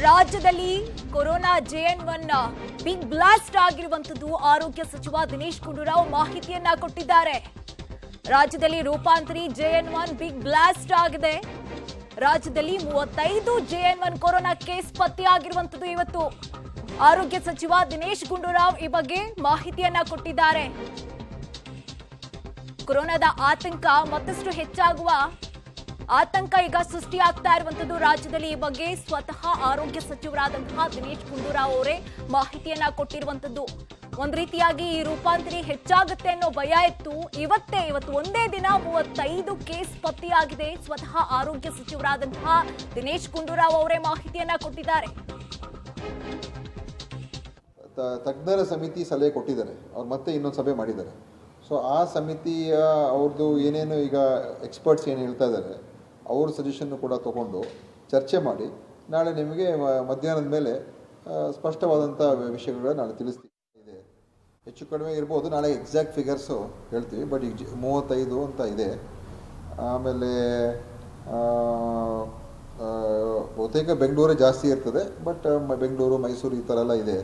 ರಾಜ್ಯದಲ್ಲಿ corona JN1 big blast ಆಗಿರುವಂತದ್ದು ಆರೋಗ್ಯ ಸಚಿವ ದಿನೇಶ್ ಗುಂಡೂರಾವ್ ಮಾಹಿತಿಯನ್ನ ಕೊಟ್ಟಿದ್ದಾರೆ. ರಾಜ್ಯದಲ್ಲಿ ರೂಪಾಂತರಿ JN1 ಬಿಗ್ ಬ್ಲಾಸ್ಟ್ ಆಗಿದೆ. ರಾಜ್ಯದಲ್ಲಿ 35 JN1 ಕೊರೋನಾ ಕೇಸ್ ಪತ್ತೆಯಾಗಿರುವಂತದ್ದು ಇವತ್ತು. ಆರೋಗ್ಯ ಸಚಿವ ದಿನೇಶ್ ಗುಂಡೂರಾವ್ ಈ ಬಗ್ಗೆ ಮಾಹಿತಿಯನ್ನ ಕೊಟ್ಟಿದ್ದಾರೆ. ಕೊರೋನಾದ ಆತಂಕ ಮತ್ತಷ್ಟು ಹೆಚ್ಚಾಗುವ ಆತಂಕ ಈಗ ಸೃಷ್ಟಿಯಾಗ್ತಾ ಇರುವಂತದ್ದು ರಾಜ್ಯದಲ್ಲಿ. ಈ ಬಗ್ಗೆ ಸ್ವತಃ ಆರೋಗ್ಯ ಸಚಿವರಾದಂತಹ ದಿನೇಶ್ ಗುಂಡೂರಾವ್ ಅವರೇ ಮಾಹಿತಿಯನ್ನ ಕೊಟ್ಟಿರುವಂತದ್ದು. ಒಂದ್ ರೀತಿಯಾಗಿ ಈ ರೂಪಾಂತರಿ ಹೆಚ್ಚಾಗುತ್ತೆ ಅನ್ನೋ ಭಯ ಇತ್ತು. ಇವತ್ತು ಒಂದೇ ದಿನ 35 ಕೇಸ್ ಪತ್ತೆಯಾಗಿದೆ. ಸ್ವತಃ ಆರೋಗ್ಯ ಸಚಿವರಾದಂತಹ ದಿನೇಶ್ ಗುಂಡೂರಾವ್ ಅವರೇ ಮಾಹಿತಿಯನ್ನ ಕೊಟ್ಟಿದ್ದಾರೆ. ತಜ್ಞರ ಸಮಿತಿ ಸಲಹೆ ಕೊಟ್ಟಿದ್ದಾರೆ. ಅವ್ರು ಮತ್ತೆ ಇನ್ನೊಂದು ಸಭೆ ಮಾಡಿದ್ದಾರೆ. ಸೊ ಆ ಸಮಿತಿಯ ಅವ್ರದ್ದು ಏನೇನು ಈಗ ಎಕ್ಸ್ಪರ್ಟ್ಸ್ ಏನು ಹೇಳ್ತಾ ಇದ್ದಾರೆ ಅವ್ರ ಸಜೆಷನ್ನು ಕೂಡ ತೊಗೊಂಡು ಚರ್ಚೆ ಮಾಡಿ ನಾಳೆ ನಿಮಗೆ ಮಧ್ಯಾಹ್ನದ ಮೇಲೆ ಸ್ಪಷ್ಟವಾದಂಥ ವಿಷಯಗಳನ್ನ ನಾಳೆ ತಿಳಿಸ್ತೀವಿ. ಇದೆ ಹೆಚ್ಚು ಕಡಿಮೆ ಇರ್ಬೋದು, ನಾಳೆ ಎಕ್ಸಾಕ್ಟ್ ಫಿಗರ್ಸು ಹೇಳ್ತೀವಿ. ಬಟ್ ಈಗ 35 ಅಂತ ಇದೆ. ಆಮೇಲೆ ಬಹುತೇಕ ಬೆಂಗಳೂರೇ ಜಾಸ್ತಿ ಇರ್ತದೆ. ಬಟ್ ಬೆಂಗಳೂರು, ಮೈಸೂರು ಈ ಥರ ಎಲ್ಲ ಇದೆ.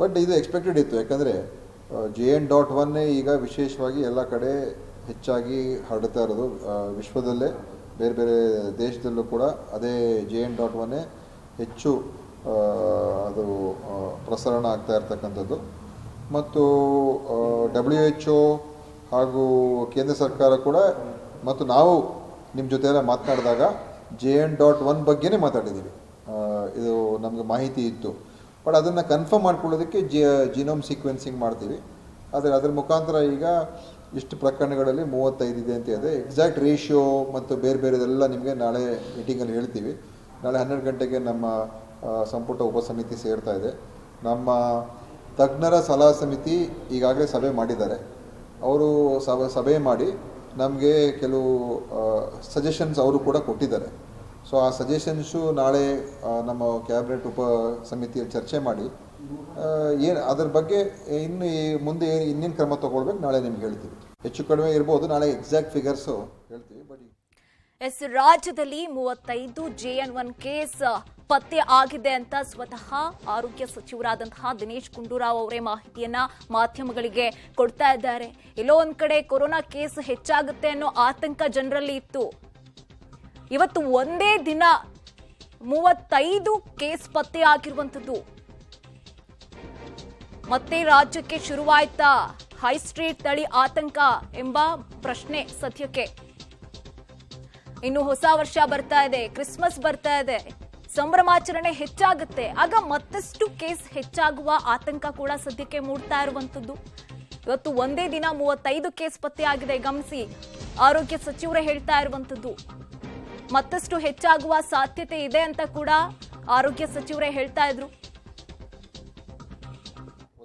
ಬಟ್ ಇದು ಎಕ್ಸ್ಪೆಕ್ಟೆಡ್ ಇತ್ತು. ಯಾಕಂದರೆ JN.1 ಈಗ ವಿಶೇಷವಾಗಿ ಎಲ್ಲ ಕಡೆ ಹೆಚ್ಚಾಗಿ ಹರಡ್ತಾ ಇರೋದು. ವಿಶ್ವದಲ್ಲೇ ಬೇರೆ ಬೇರೆ ದೇಶದಲ್ಲೂ ಕೂಡ ಅದೇ JN.1 ಹೆಚ್ಚು ಅದು ಪ್ರಸರಣ ಆಗ್ತಾ ಇರ್ತಕ್ಕಂಥದ್ದು. ಮತ್ತು WHO ಹಾಗೂ ಕೇಂದ್ರ ಸರ್ಕಾರ ಕೂಡ ಮತ್ತು ನಾವು ನಿಮ್ಮ ಜೊತೆ ಎಲ್ಲ ಮಾತನಾಡಿದಾಗ JN.1 ಬಗ್ಗೆನೇ ಮಾತಾಡಿದ್ದೀವಿ. ಇದು ನಮಗೆ ಮಾಹಿತಿ ಇತ್ತು. ಬಟ್ ಅದನ್ನು ಕನ್ಫರ್ಮ್ ಮಾಡ್ಕೊಳ್ಳೋದಕ್ಕೆ ಜಿನೋಮ್ ಸೀಕ್ವೆನ್ಸಿಂಗ್ ಮಾಡ್ತೀವಿ. ಆದರೆ ಅದರ ಮುಖಾಂತರ ಈಗ ಇಷ್ಟು ಪ್ರಕರಣಗಳಲ್ಲಿ 35 ಇದೆ ಅಂತ ಇದೆ. ಎಕ್ಸಾಕ್ಟ್ ರೇಷಿಯೋ ಮತ್ತು ಬೇರೆ ಬೇರೆದೆಲ್ಲ ನಿಮಗೆ ನಾಳೆ ಮೀಟಿಂಗಲ್ಲಿ ಹೇಳ್ತೀವಿ. ನಾಳೆ 12 ಗಂಟೆಗೆ ನಮ್ಮ ಸಂಪುಟ ಉಪಸಮಿತಿ ಸೇರ್ತಾ ಇದೆ. ನಮ್ಮ ತಜ್ಞರ ಸಲಹಾ ಸಮಿತಿ ಈಗಾಗಲೇ ಸಭೆ ಮಾಡಿದ್ದಾರೆ. ಅವರು ಸಭೆ ಮಾಡಿ ನಮಗೆ ಕೆಲವು ಸಜೆಷನ್ಸ್ ಅವರು ಕೂಡ ಕೊಟ್ಟಿದ್ದಾರೆ. ಸೊ ಆ ಸಜೆಷನ್ಸು ನಾಳೆ ನಮ್ಮ ಕ್ಯಾಬಿನೆಟ್ ಉಪ ಸಮಿತಿಯಲ್ಲಿ ಚರ್ಚೆ ಮಾಡಿ ಏನು ಅದರ ಬಗ್ಗೆ ಇನ್ನು ಮುಂದೆ ಇನ್ನೇನು ಕ್ರಮ ತಗೊಳ್ಬೇಕು ನಾಳೆ ನಿಮ್ಗೆ ಹೇಳ್ತೀವಿ. ಹೆಚ್ಚು ಕಡಿಮೆ ಇರ್ಬೋದು, ನಾಳೆ ಎಕ್ಸಾಕ್ಟ್ ಫಿಗರ್ಸು ಹೇಳ್ತೀವಿ. ಬಟ್ ರಾಜ್ಯದಲ್ಲಿ 35 JN1 ಕೇಸ್ ಪತ್ತೆ ಆಗಿದೆ ಅಂತ ಸ್ವತಃ ಆರೋಗ್ಯ ಸಚಿವರಾದಂತಹ ದಿನೇಶ್ ಗುಂಡೂರಾವ್ ಅವರೇ ಮಾಹಿತಿಯನ್ನ ಮಾಧ್ಯಮಗಳಿಗೆ ಕೊಡ್ತಾ ಇದ್ದಾರೆ. ಎಲ್ಲೋ ಒಂದ್ ಕಡೆ ಕೊರೋನಾ ಕೇಸ್ ಹೆಚ್ಚಾಗುತ್ತೆ ಅನ್ನೋ ಆತಂಕ ಜನರಲ್ಲಿ ಇತ್ತು. ಇವತ್ತು ಒಂದೇ ದಿನ 35 ಕೇಸ್ ಪತ್ತೆ ಆಗಿರುವಂತದ್ದು. ಮತ್ತೆ ರಾಜ್ಯಕ್ಕೆ ಶುರುವಾಯ್ತಾ ಹೈ ಸ್ಟ್ರೀಟ್ ತಳಿ ಆತಂಕ ಎಂಬ ಪ್ರಶ್ನೆ ಸದ್ಯಕ್ಕೆ. ಇನ್ನು ಹೊಸ ವರ್ಷ ಬರ್ತಾ ಇದೆ, ಕ್ರಿಸ್ಮಸ್ ಬರ್ತಾ ಇದೆ, ಸಂಭ್ರಮಾಚರಣೆ ಹೆಚ್ಚಾಗುತ್ತೆ. ಆಗ ಮತ್ತಷ್ಟು ಕೇಸ್ ಹೆಚ್ಚಾಗುವ ಆತಂಕ ಕೂಡ ಸದ್ಯಕ್ಕೆ ಮೂಡ್ತಾ ಇರುವಂತದ್ದು. ಇವತ್ತು ಒಂದೇ ದಿನ 35 ಕೇಸ್ ಪತ್ತೆ ಆಗಿದೆ. ಗಮನಿಸಿ, ಆರೋಗ್ಯ ಸಚಿವರೇ ಹೇಳ್ತಾ ಇರುವಂತದ್ದು. ಮತ್ತಷ್ಟು ಹೆಚ್ಚಾಗುವ ಸಾಧ್ಯತೆ ಇದೆ ಅಂತ ಕೂಡ ಆರೋಗ್ಯ ಸಚಿವರೇ ಹೇಳ್ತಾ ಇದ್ರು.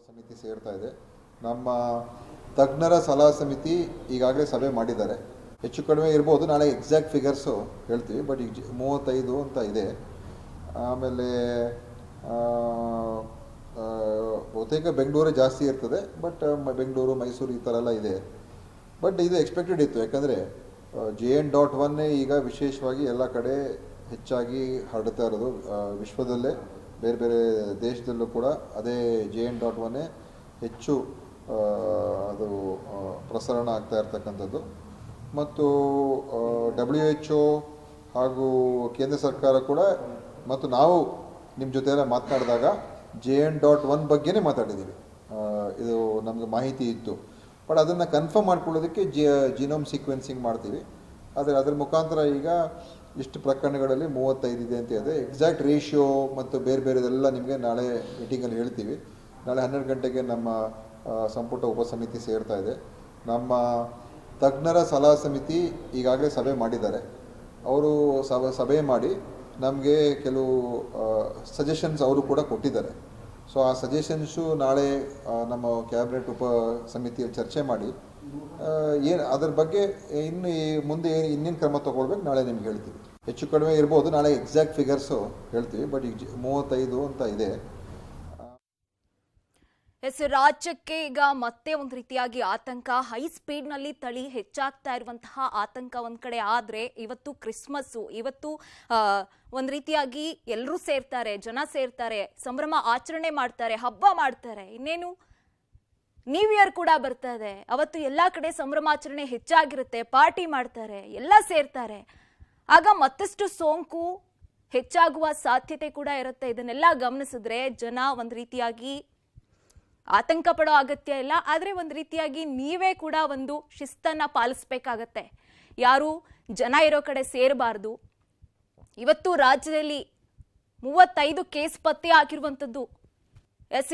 ಸಮಿತಿ ಸೇರ್ತಾ ಇದೆ. ನಮ್ಮ ತಜ್ಞರ ಸಲಹಾ ಸಮಿತಿ ಈಗಾಗಲೇ ಸಭೆ ಮಾಡಿದ್ದಾರೆ. ಹೆಚ್ಚು ಕಡಿಮೆ ಇರ್ಬೋದು, ನಾಳೆ ಎಕ್ಸಾಕ್ಟ್ ಫಿಗರ್ಸು ಹೇಳ್ತೀವಿ. ಬಟ್ ಈಗ 35 ಅಂತ ಇದೆ. ಆಮೇಲೆ ಬಹುತೇಕ ಬೆಂಗಳೂರೇ ಜಾಸ್ತಿ ಇರ್ತದೆ. ಬಟ್ ಬೆಂಗಳೂರು, ಮೈಸೂರು ಈ ಥರ ಎಲ್ಲ ಇದೆ. ಬಟ್ ಇದು ಎಕ್ಸ್ಪೆಕ್ಟೆಡ್ ಇತ್ತು. ಯಾಕಂದರೆ JN.1 ಈಗ ವಿಶೇಷವಾಗಿ ಎಲ್ಲ ಕಡೆ ಹೆಚ್ಚಾಗಿ ಹರಡ್ತಾ ಇರೋದು. ವಿಶ್ವದಲ್ಲೇ ಬೇರೆ ಬೇರೆ ದೇಶದಲ್ಲೂ ಕೂಡ ಅದೇ JN.1 ಹೆಚ್ಚು ಅದು ಪ್ರಸರಣ ಆಗ್ತಾ ಇರ್ತಕ್ಕಂಥದ್ದು. ಮತ್ತು WHO ಹಾಗೂ ಕೇಂದ್ರ ಸರ್ಕಾರ ಕೂಡ ಮತ್ತು ನಾವು ನಿಮ್ಮ ಜೊತೆ ಎಲ್ಲ ಮಾತನಾಡಿದಾಗ JN.1 ಬಗ್ಗೆನೇ ಮಾತಾಡಿದ್ದೀವಿ. ಇದು ನಮಗೆ ಮಾಹಿತಿ ಇತ್ತು. ಬಟ್ ಅದನ್ನು ಕನ್ಫರ್ಮ್ ಮಾಡ್ಕೊಳ್ಳೋದಕ್ಕೆ ಜಿನೋಮ್ ಸೀಕ್ವೆನ್ಸಿಂಗ್ ಮಾಡ್ತೀವಿ. ಆದರೆ ಅದರ ಮುಖಾಂತರ ಈಗ ಇಷ್ಟು ಪ್ರಕರಣಗಳಲ್ಲಿ 35 ಇದೆ ಅಂತ ಇದೆ. ಎಕ್ಸಾಕ್ಟ್ ರೇಷಿಯೋ ಮತ್ತು ಬೇರೆ ಬೇರೆದೆಲ್ಲ ನಿಮಗೆ ನಾಳೆ ಮೀಟಿಂಗಲ್ಲಿ ಹೇಳ್ತೀವಿ. ನಾಳೆ 12 ಗಂಟೆಗೆ ನಮ್ಮ ಸಂಪುಟ ಉಪಸಮಿತಿ ಸೇರ್ತಾ ಇದೆ. ನಮ್ಮ ತಜ್ಞರ ಸಲಹಾ ಸಮಿತಿ ಈಗಾಗಲೇ ಸಭೆ ಮಾಡಿದ್ದಾರೆ. ಅವರು ಸಭೆ ಮಾಡಿ ನಮಗೆ ಕೆಲವು ಸಜೆಷನ್ಸ್ ಅವರು ಕೂಡ ಕೊಟ್ಟಿದ್ದಾರೆ. ಸೊ ಆ ಸಜೆಷನ್ಸು ನಾಳೆ ನಮ್ಮ ಕ್ಯಾಬಿನೆಟ್ ಉಪ ಸಮಿತಿಯಲ್ಲಿ ಚರ್ಚೆ ಮಾಡಿ ಏನು ಅದರ ಬಗ್ಗೆ ಇನ್ನು ಮುಂದೆ ಇನ್ನೇನು ಕ್ರಮ ತಗೊಳ್ಬೇಕು ನಾಳೆ ನಿಮ್ಗೆ ಹೇಳ್ತೀವಿ. ಹೆಚ್ಚು ಕಡಿಮೆ ಇರ್ಬೋದು, ನಾಳೆ ಎಕ್ಸಾಕ್ಟ್ ಫಿಗರ್ಸು ಹೇಳ್ತೀವಿ. ಬಟ್ ಈಗ 35 ಅಂತ ಇದೆ. ರಾಜ್ಯಕ್ಕೆ ಈಗ ಮತ್ತೆ ಒಂದು ರೀತಿಯಾಗಿ ಆತಂಕ, ಹೈ ಸ್ಪೀಡ್ ನಲ್ಲಿ ತಳಿ ಹೆಚ್ಚಾಗ್ತಾ ಇರುವಂತಹ ಆತಂಕ ಒಂದ್ ಕಡೆ ಆದ್ರೆ, ಇವತ್ತು ಕ್ರಿಸ್ಮಸ್, ಇವತ್ತು ಒಂದ್ ರೀತಿಯಾಗಿ ಎಲ್ಲರೂ ಸೇರ್ತಾರೆ, ಜನ ಸೇರ್ತಾರೆ, ಸಂಭ್ರಮ ಆಚರಣೆ ಮಾಡ್ತಾರೆ, ಹಬ್ಬ ಮಾಡ್ತಾರೆ, ಇನ್ನೇನು ನ್ಯೂ ಇಯರ್ ಕೂಡ ಬರ್ತಾ ಇದೆ. ಅವತ್ತು ಎಲ್ಲಾ ಕಡೆ ಸಂಭ್ರಮಾಚರಣೆ ಹೆಚ್ಚಾಗಿರುತ್ತೆ, ಪಾರ್ಟಿ ಮಾಡ್ತಾರೆ, ಎಲ್ಲ ಸೇರ್ತಾರೆ. ಆಗ ಮತ್ತಷ್ಟು ಸೋಂಕು ಹೆಚ್ಚಾಗುವ ಸಾಧ್ಯತೆ ಕೂಡ ಇರುತ್ತೆ. ಇದನ್ನೆಲ್ಲ ಗಮನಿಸಿದ್ರೆ ಜನ ಒಂದ್ ರೀತಿಯಾಗಿ ಆತಂಕ ಪಡೋ ಅಗತ್ಯ ಇಲ್ಲ. ಆದ್ರೆ ಒಂದ್ ರೀತಿಯಾಗಿ ನೀವೇ ಕೂಡ ಒಂದು ಶಿಸ್ತನ್ನ ಪಾಲಿಸಬೇಕಾಗತ್ತೆ. ಯಾರು ಜನ ಇರೋ ಕಡೆ ಸೇರಬಾರ್ದು. ಇವತ್ತು ರಾಜ್ಯದಲ್ಲಿ 35 ಕೇಸ್ ಪತ್ತೆ ಆಗಿರುವಂತದ್ದು.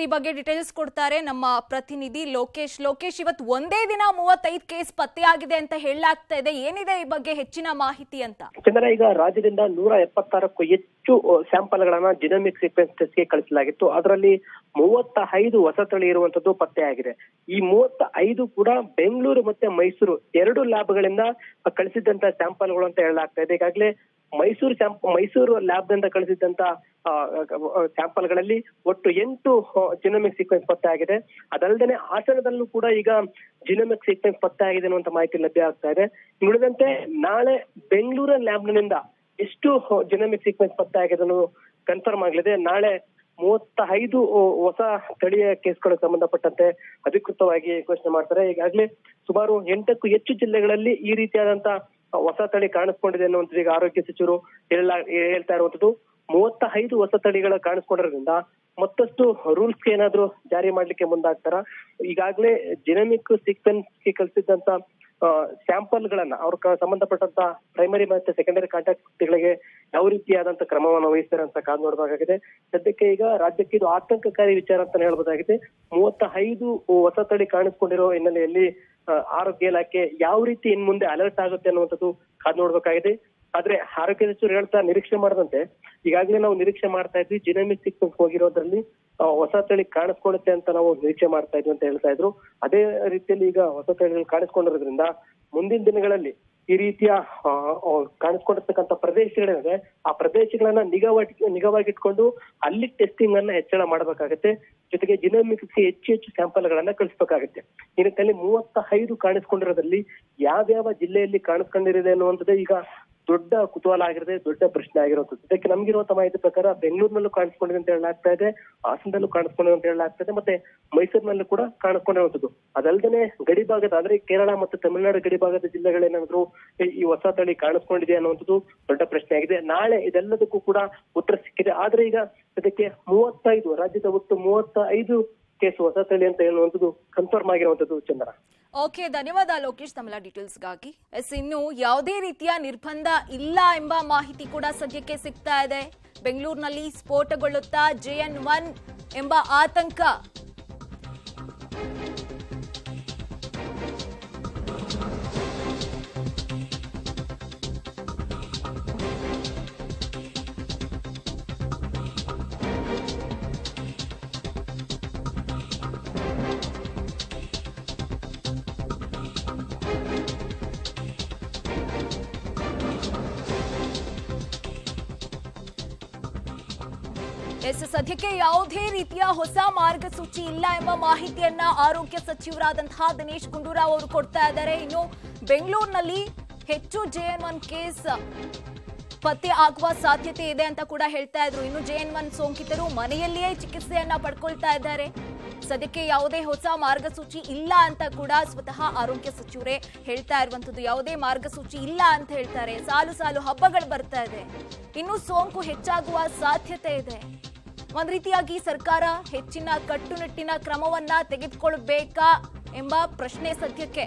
ಈ ಬಗ್ಗೆ ಡೀಟೇಲ್ಸ್ ಕೊಡ್ತಾರೆ ನಮ್ಮ ಪ್ರತಿನಿಧಿ ಲೋಕೇಶ್. ಇವತ್ತು ಒಂದೇ ದಿನ 35 ಕೇಸ್ ಪತ್ತೆ ಆಗಿದೆ ಅಂತ ಹೇಳಲಾಗ್ತಾ ಇದೆ. ಏನಿದೆ ಈ ಬಗ್ಗೆ ಹೆಚ್ಚಿನ ಮಾಹಿತಿ ಅಂತ? ಚಂದ್ರ, ಈಗ ರಾಜ್ಯದಿಂದ 176ಕ್ಕೂ ಹೆಚ್ಚು ಸ್ಯಾಂಪಲ್ಗಳನ್ನ ಜಿನೋಮಿಕ್ ಸೀಕ್ವೆನ್ಸ್ ಟೆಸ್ಟ್ಗೆ ಕಳಿಸಲಾಗಿತ್ತು. ಅದರಲ್ಲಿ 35 ಹೊಸ ತಳಿ ಇರುವಂತದ್ದು ಪತ್ತೆ ಆಗಿದೆ. ಈ 35 ಕೂಡ ಬೆಂಗಳೂರು ಮತ್ತೆ ಮೈಸೂರು 2 ಲ್ಯಾಬ್ಗಳಿಂದ ಕಳಿಸಿದಂತ ಸ್ಯಾಂಪಲ್ಗಳು ಅಂತ ಹೇಳಲಾಗ್ತಾ ಇದೆ. ಈಗಾಗಲೇ ಮೈಸೂರು ಲ್ಯಾಬ್ ದಿಂದ ಕಳಿಸಿದಂತ ಸ್ಯಾಂಪಲ್ಗಳಲ್ಲಿ ಒಟ್ಟು 8 ಜಿನೋಮಿಕ್ ಸೀಕ್ವೆನ್ಸ್ ಪತ್ತೆ ಆಗಿದೆ. ಅದಲ್ಲದೆ ಹಾಸನದಲ್ಲೂ ಕೂಡ ಈಗ ಜಿನೋಮಿಕ್ ಸೀಕ್ವೆನ್ಸ್ ಪತ್ತೆ ಆಗಿದೆ ಅನ್ನುವಂತ ಮಾಹಿತಿ ಲಭ್ಯ ಆಗ್ತಾ ಇದೆ. ಉಳಿದಂತೆ ನಾಳೆ ಬೆಂಗಳೂರು ಲ್ಯಾಬ್ನಿಂದ ಎಷ್ಟು ಜಿನೋಮಿಕ್ ಸೀಕ್ವೆನ್ಸ್ ಪತ್ತೆ ಆಗಿದೆ ಅನ್ನೋದು ಕನ್ಫರ್ಮ್ ಆಗಲಿದೆ. ನಾಳೆ 35 ಹೊಸ ಸ್ಥಳೀಯ ಕೇಸ್ಗಳಿಗೆ ಸಂಬಂಧಪಟ್ಟಂತೆ ಅಧಿಕೃತವಾಗಿ ಘೋಷಣೆ ಮಾಡ್ತಾರೆ. ಈಗಾಗಲೇ ಸುಮಾರು 8ಕ್ಕೂ ಹೆಚ್ಚು ಜಿಲ್ಲೆಗಳಲ್ಲಿ ಈ ರೀತಿಯಾದಂತ ಹೊಸ ತಳಿ ಕಾಣಿಸ್ಕೊಂಡಿದೆ ಅನ್ನುವಂಥದ್ದು ಈಗ ಆರೋಗ್ಯ ಸಚಿವರು ಹೇಳ್ತಾ ಇರುವಂತದ್ದು. 35 ಹೊಸ ತಳಿಗಳ ಕಾಣಿಸ್ಕೊಂಡಿರೋದ್ರಿಂದ ಮತ್ತಷ್ಟು ರೂಲ್ಸ್ ಏನಾದ್ರು ಜಾರಿ ಮಾಡ್ಲಿಕ್ಕೆ ಮುಂದಾಗ್ತಾರ. ಈಗಾಗಲೇ ಜಿನೋಮಿಕ್ ಸೀಕ್ವೆನ್ಸ್ಗೆ ಕಳಿಸಿದಂತ ಸ್ಯಾಂಪಲ್ ಗಳನ್ನ ಅವ್ರ ಸಂಬಂಧಪಟ್ಟಂತ ಪ್ರೈಮರಿ ಮತ್ತೆ ಸೆಕೆಂಡರಿ ಕಾಂಟ್ಯಾಕ್ಟ್ಗಳಿಗೆ ಯಾವ ರೀತಿಯಾದಂತ ಕ್ರಮವನ್ನು ವಹಿಸ್ತಾರೆ ಅಂತ ಕಾದು ನೋಡಬೇಕಾಗಿದೆ. ಸದ್ಯಕ್ಕೆ ಈಗ ರಾಜ್ಯಕ್ಕೆ ಇದು ಆತಂಕಕಾರಿ ವಿಚಾರ ಅಂತ ಹೇಳ್ಬೋದಾಗಿದೆ. 35 ಹೊಸ ತಳಿ ಕಾಣಿಸ್ಕೊಂಡಿರೋ ಹಿನ್ನೆಲೆಯಲ್ಲಿ ಆರೋಗ್ಯ ಇಲಾಖೆ ಯಾವ ರೀತಿ ಇನ್ ಮುಂದೆ ಅಲರ್ಟ್ ಆಗುತ್ತೆ ಅನ್ನುವಂಥದ್ದು ಕಾದು ನೋಡ್ಬೇಕಾಗಿದೆ. ಆದ್ರೆ ಆರೋಗ್ಯ ಸಚಿವರು ಹೇಳ್ತಾ ನಿರೀಕ್ಷೆ ಮಾಡದಂತೆ ಈಗಾಗಲೇ ನಾವು ನಿರೀಕ್ಷೆ ಮಾಡ್ತಾ ಇದ್ವಿ, ಜಿನೋಮಿಕ್ ಸೀಕ್ವೆನ್ಸ್ ಹೋಗಿರೋದ್ರಲ್ಲಿ ಹೊಸ ತಳಿ ಕಾಣಿಸ್ಕೊಳ್ಳುತ್ತೆ ಅಂತ ನಾವು ನಿರೀಕ್ಷೆ ಮಾಡ್ತಾ ಇದ್ವಿ ಅಂತ ಹೇಳ್ತಾ ಇದ್ರು. ಅದೇ ರೀತಿಯಲ್ಲಿ ಈಗ ಹೊಸ ತಳಿಗಳು ಕಾಣಿಸ್ಕೊಂಡಿರೋದ್ರಿಂದ ಮುಂದಿನ ದಿನಗಳಲ್ಲಿ ಈ ರೀತಿಯ ಕಾಣಿಸ್ಕೊಂಡಿರ್ತಕ್ಕಂಥ ಪ್ರದೇಶಗಳಿದೆ, ಆ ಪ್ರದೇಶಗಳನ್ನ ನಿಗವಾಗಿಟ್ಕೊಂಡು ಅಲ್ಲಿ ಟೆಸ್ಟಿಂಗ್ ಅನ್ನ ಹೆಚ್ಚಳ ಮಾಡಬೇಕಾಗತ್ತೆ. ಜೊತೆಗೆ ಜಿನೋಮಿಕ್ಸ್ಗೆ ಹೆಚ್ಚು ಸ್ಯಾಂಪಲ್ ಗಳನ್ನ ಕಳಿಸ್ಬೇಕಾಗತ್ತೆ. ಈ ನಿಟ್ಟಿನಲ್ಲಿ 35 ಕಾಣಿಸ್ಕೊಂಡಿರೋದ್ರಲ್ಲಿ ಯಾವ್ಯಾವ ಜಿಲ್ಲೆಯಲ್ಲಿ ಕಾಣಿಸ್ಕೊಂಡಿರಿದೆ ಅನ್ನುವಂಥದ್ದು ಈಗ ದೊಡ್ಡ ಕುತೂಹಲ ಆಗಿರುತ್ತೆ, ದೊಡ್ಡ ಪ್ರಶ್ನೆ ಆಗಿರುವಂತದ್ದು. ಇದಕ್ಕೆ ನಮ್ಗಿರುವಂತ ಮಾಹಿತಿ ಪ್ರಕಾರ ಬೆಂಗಳೂರಿನಲ್ಲೂ ಕಾಣಿಸ್ಕೊಂಡಿದೆ ಅಂತ ಹೇಳಲಾಗ್ತಾ ಇದೆ, ಹಾಸನದಲ್ಲೂ ಕಾಣಿಸ್ಕೊಂಡಿದೆ ಅಂತ ಹೇಳಲಾಗ್ತಾ ಇದೆ, ಮತ್ತೆ ಮೈಸೂರಿನಲ್ಲೂ ಕೂಡ ಕಾಣಿಸ್ಕೊಂಡಿರುವಂತದ್ದು. ಅದಲ್ಲದೆ ಗಡಿ ಭಾಗದ ಅಂದ್ರೆ ಕೇರಳ ಮತ್ತು ತಮಿಳುನಾಡು ಗಡಿ ಭಾಗದ ಜಿಲ್ಲೆಗಳೇನಾದ್ರು ಈ ಹೊಸ ತಳಿ ಕಾಣಿಸ್ಕೊಂಡಿದೆ ಅನ್ನುವಂಥದ್ದು ದೊಡ್ಡ ಪ್ರಶ್ನೆ ಆಗಿದೆ. ನಾಳೆ ಇದೆಲ್ಲದಕ್ಕೂ ಕೂಡ ಉತ್ತರ ಸಿಕ್ಕಿದೆ. ಆದ್ರೆ ಈಗ ಅದಕ್ಕೆ 35 ರಾಜ್ಯದ ಒಟ್ಟು 35 ಕೇಸ್ ಹೊಸ ತಳಿ ಅಂತ ಹೇಳುವಂಥದ್ದು ಕನ್ಫರ್ಮ್ ಆಗಿರುವಂತದ್ದು. ಚಂದ್ರ, ಓಕೆ, ಧನ್ಯವಾದ ಲೋಕೇಶ್ ತಮ್ಮೆಲ್ಲ ಡೀಟೇಲ್ಸ್ಗಾಗಿ. ಇನ್ನು ಯಾವುದೇ ರೀತಿಯ ನಿರ್ಬಂಧ ಇಲ್ಲ ಎಂಬ ಮಾಹಿತಿ ಕೂಡ ಸದ್ಯಕ್ಕೆ ಸಿಗ್ತಾ ಇದೆ. ಬೆಂಗಳೂರಿನಲ್ಲಿ ಸ್ಫೋಟಗೊಳ್ಳುತ್ತಾ JN1 ಎಂಬ ಆತಂಕ. ಸದ್ಯಕ್ಕೆ ಯಾವುದೇ ರೀತಿಯ ಹೊಸ ಮಾರ್ಗಸೂಚಿ ಇಲ್ಲ ಎಂಬ ಮಾಹಿತಿಯನ್ನ ಆರೋಗ್ಯ ಸಚಿವರಾದಂತಹ ದಿನೇಶ್ ಗುಂಡೂರಾವ್ ಅವರು ಕೊಡ್ತಾ ಇದ್ದಾರೆ. ಇನ್ನು ಬೆಂಗಳೂರಿನಲ್ಲಿ ಹೆಚ್ಚು JN1 ಕೇಸ್ ಪತ್ತೆ ಆಗುವ ಸಾಧ್ಯತೆ ಇದೆ ಅಂತ ಕೂಡ ಹೇಳ್ತಾ ಇದ್ರು. ಇನ್ನು JN1 ಸೋಂಕಿತರು ಮನೆಯಲ್ಲಿಯೇ ಚಿಕಿತ್ಸೆಯನ್ನ ಪಡ್ಕೊಳ್ತಾ ಇದ್ದಾರೆ. ಸದ್ಯಕ್ಕೆ ಯಾವುದೇ ಹೊಸ ಮಾರ್ಗಸೂಚಿ ಇಲ್ಲ ಅಂತ ಕೂಡ ಸ್ವತಃ ಆರೋಗ್ಯ ಸಚಿವರೇ ಹೇಳ್ತಾ ಇರುವಂತದ್ದು. ಯಾವುದೇ ಮಾರ್ಗಸೂಚಿ ಇಲ್ಲ ಅಂತ ಹೇಳ್ತಾರೆ. ಸಾಲು ಹಬ್ಬಗಳು ಬರ್ತಾ ಇದೆ, ಇನ್ನು ಸೋಂಕು ಹೆಚ್ಚಾಗುವ ಸಾಧ್ಯತೆ ಇದೆ. ಒಂದ್ ರೀತಿಯಾಗಿ ಸರ್ಕಾರ ಹೆಚ್ಚಿನ ಕಟ್ಟುನಿಟ್ಟಿನ ಕ್ರಮವನ್ನ ತೆಗೆದುಕೊಳ್ಬೇಕಾ ಎಂಬ ಪ್ರಶ್ನೆ ಸದ್ಯಕ್ಕೆ